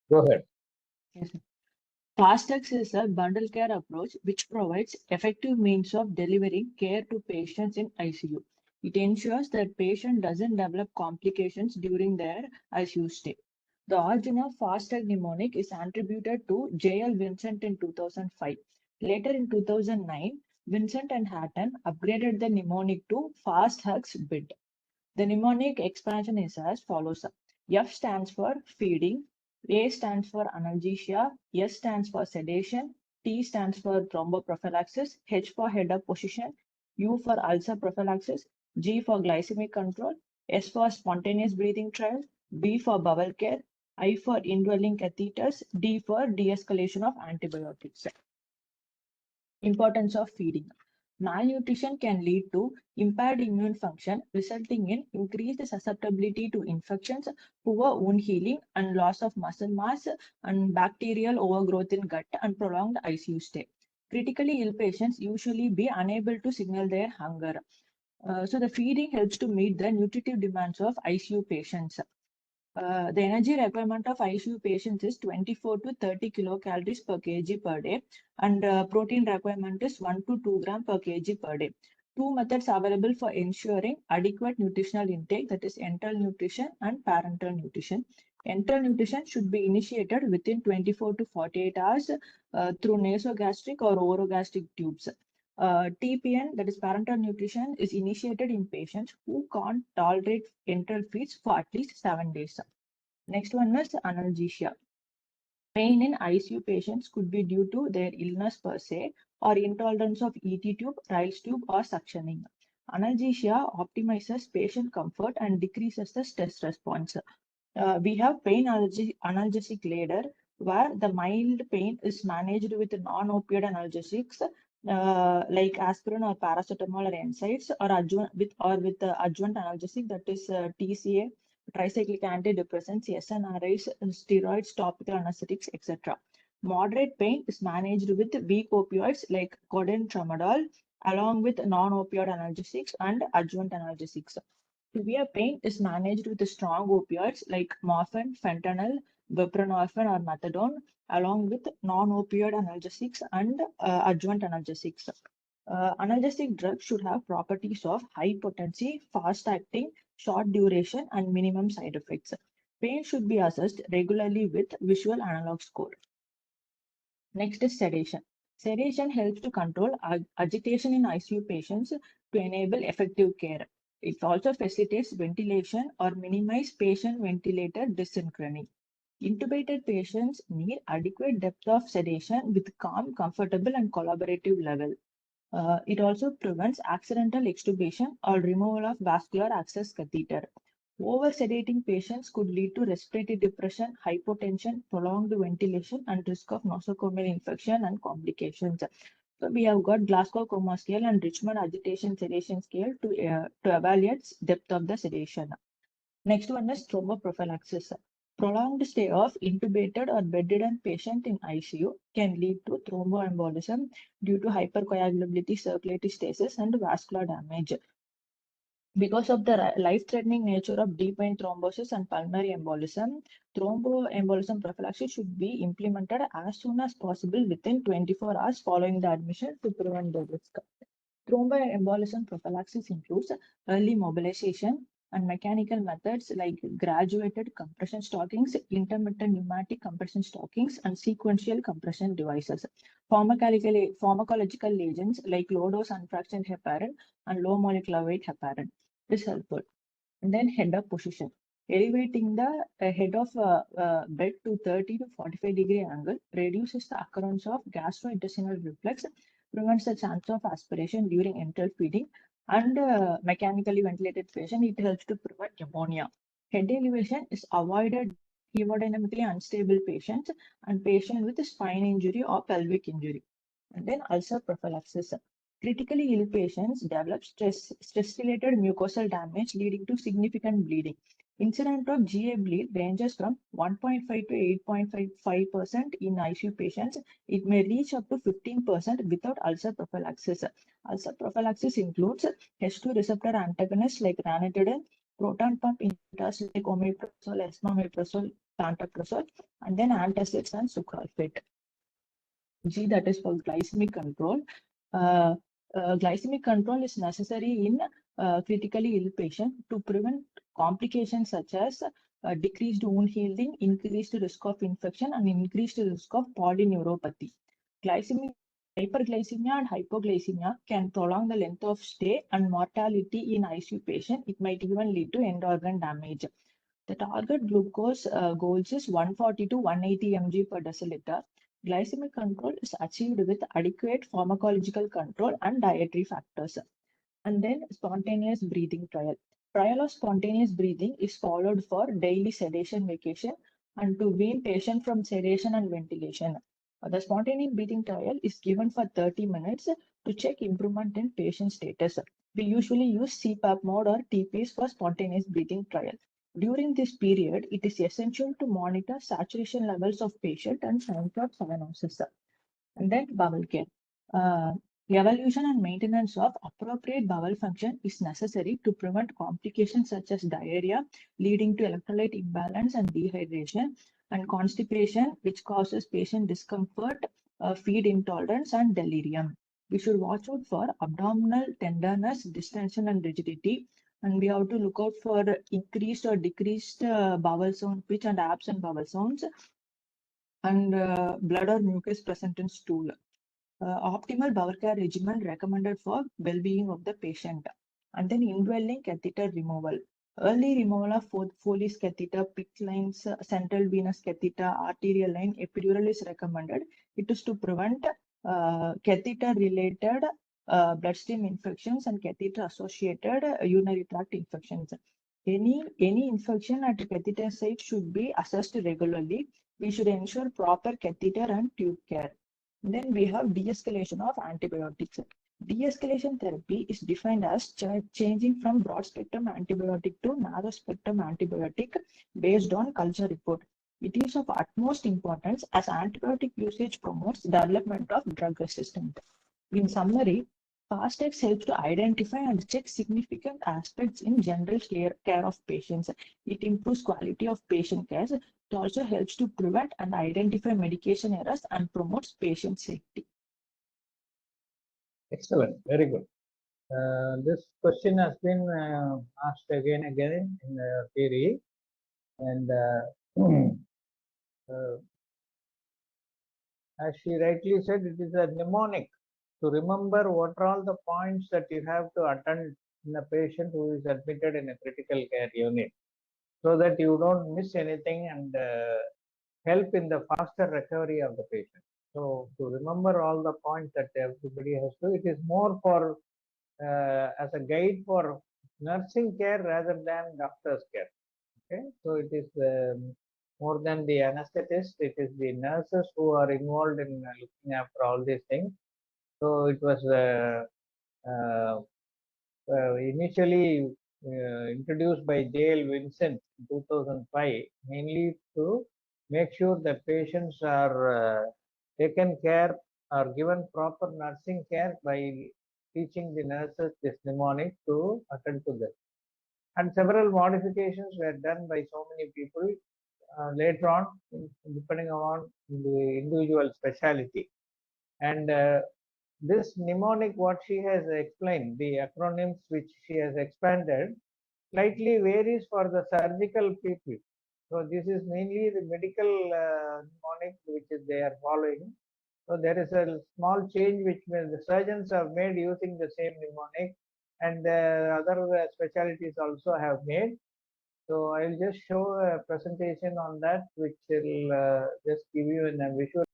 Go ahead. Yes, sir. FastX is a bundle care approach which provides effective means of delivering care to patients in ICU. It ensures that patient doesn't develop complications during their ICU stay. The origin of FastX mnemonic is attributed to J.L. Vincent in 2005. Later in 2009, Vincent and Hatton upgraded the mnemonic to FastHugs BID. The mnemonic expansion is as follows. F stands for feeding, A stands for analgesia, S stands for sedation, T stands for thromboprophylaxis, H for head up position, U for ulcer prophylaxis, G for glycemic control, S for spontaneous breathing trial, B for bowel care, I for indwelling catheters, D for de-escalation of antibiotics. Importance of feeding. Malnutrition can lead to impaired immune function, resulting in increased susceptibility to infections, poor wound healing, and loss of muscle mass, and bacterial overgrowth in gut, and prolonged ICU stay. Critically ill patients usually be unable to signal their hunger. So the feeding helps to meet the nutritive demands of ICU patients. The energy requirement of ICU patients is 24 to 30 kilocalories per kg per day, and protein requirement is 1 to 2 gram per kg per day. Two methods available for ensuring adequate nutritional intake, that is enteral nutrition and parenteral nutrition. Enteral nutrition should be initiated within 24 to 48 hours through nasogastric or orogastric tubes. TPN, that is parenteral nutrition, is initiated in patients who can't tolerate enteral feeds for at least 7 days. Next one is analgesia. Pain in ICU patients could be due to their illness per se or intolerance of ET tube, Ryle's tube, or suctioning. Analgesia optimizes patient comfort and decreases the stress response. We have pain analgesic ladder, where the mild pain is managed with non-opioid analgesics like aspirin or paracetamol or NSAIDs, or with adjuvant analgesic, that is TCA, tricyclic antidepressants, SNRIs, steroids, topical anesthetics, etc. Moderate pain is managed with weak opioids like codeine, tramadol, along with non-opioid analgesics and adjuvant analgesics. Severe pain is managed with strong opioids like morphine, fentanyl, buprenorphine, or methadone, along with non-opioid analgesics and adjuvant analgesics. Analgesic drugs should have properties of high potency, fast acting, short duration, and minimum side effects. Pain should be assessed regularly with visual analog score. Next is sedation. Sedation helps to control agitation in ICU patients to enable effective care. It also facilitates ventilation or minimize patient ventilator dysynchrony. Intubated patients need adequate depth of sedation with calm, comfortable, and collaborative level. It also prevents accidental extubation or removal of vascular access catheter. Over-sedating patients could lead to respiratory depression, hypotension, prolonged ventilation, and risk of nosocomial infection and complications. So we have got Glasgow Coma Scale and Richmond Agitation Sedation Scale to evaluate depth of the sedation. Next one is thromboprophylaxis. Prolonged stay of intubated or bedridden patient in ICU can lead to thromboembolism due to hypercoagulability, circulatory stasis, and vascular damage. Because of the life-threatening nature of deep vein thrombosis and pulmonary embolism, thromboembolism prophylaxis should be implemented as soon as possible within 24 hours following the admission to prevent the risk. Thromboembolism prophylaxis includes early mobilization and mechanical methods like graduated compression stockings, intermittent pneumatic compression stockings, and sequential compression devices. Pharmacological agents like low-dose unfractionated heparin and low molecular weight heparin is helpful. And then head up position. Elevating the head of bed to 30 to 45-degree angle reduces the occurrence of gastrointestinal reflux, prevents the chance of aspiration during enteral feeding, and mechanically ventilated patient, it helps to prevent pneumonia. Head elevation is avoided hemodynamically unstable patients and patients with spine injury or pelvic injury. And then ulcer prophylaxis. Critically ill patients develop stress-related mucosal damage leading to significant bleeding. Incidence of GA bleed ranges from 1.5 to 8.55% in ICU patients. It may reach up to 15% without ulcer prophylaxis. Ulcer prophylaxis includes H2 receptor antagonists like ranitidine, proton pump inhibitors like omeprazole, esomeprazole, pantoprazole, and then antacids and sucralfate. G, that is for glycemic control. Uh, Glycemic control is necessary in critically ill patient to prevent complications such as decreased wound healing, increased risk of infection, and increased risk of polyneuropathy. Glycemic hyperglycemia and hypoglycemia can prolong the length of stay and mortality in ICU patient. It might even lead to end organ damage. The target glucose goals is 140 to 180 mg per deciliter. Glycemic control is achieved with adequate pharmacological control and dietary factors. And then spontaneous breathing trial. Trial of spontaneous breathing is followed for daily sedation vacation and to wean patient from sedation and ventilation. The spontaneous breathing trial is given for 30 minutes to check improvement in patient status. We usually use CPAP mode or TPs for spontaneous breathing trial. During this period, it is essential to monitor saturation levels of patient and signs of cyanosis. And then bowel care. Uh, Evaluation and maintenance of appropriate bowel function is necessary to prevent complications such as diarrhea, leading to electrolyte imbalance and dehydration, and constipation, which causes patient discomfort, feed intolerance, and delirium. We should watch out for abdominal tenderness, distension, and rigidity. And we have to look out for increased or decreased bowel sound pitch and absent bowel sounds, and blood or mucus present in stool. Optimal bowel care regimen recommended for well-being of the patient. And then indwelling catheter removal. Early removal of Foley's catheter, PICC lines, central venous catheter, arterial line, epidural is recommended. It is to prevent catheter-related bloodstream infections and catheter-associated urinary tract infections. Any infection at the catheter site should be assessed regularly. We should ensure proper catheter and tube care. Then we have de-escalation of antibiotics. De-escalation therapy is defined as changing from broad-spectrum antibiotic to narrow-spectrum antibiotic based on culture report. It is of utmost importance as antibiotic usage promotes development of drug resistance. In summary, FastX helps to identify and check significant aspects in general care of patients. It improves quality of patient care. It also helps to prevent and identify medication errors and promotes patient safety. Excellent, very good. This question has been asked again and again in theory, and as she rightly said, it is a mnemonic to remember what are all the points that you have to attend in a patient who is admitted in a critical care unit, so that you don't miss anything and help in the faster recovery of the patient. So to remember all the points that everybody has to, it is more for as a guide for nursing care rather than doctor's care. Okay, so it is more than the anesthetist, it is the nurses who are involved in looking after all these things. So it was uh, initially introduced by J.L. Vincent in 2005, mainly to make sure that patients are taken care or given proper nursing care by teaching the nurses this mnemonic to attend to them. And several modifications were done by so many people later on, depending on the individual specialty. And this mnemonic, what she has explained, the acronyms which she has expanded, slightly varies for the surgical people. So this is mainly the medical mnemonic which is they are following. So there is a small change which the surgeons have made using the same mnemonic, and other specialties also have made. So I'll just show a presentation on that, which will just give you a visual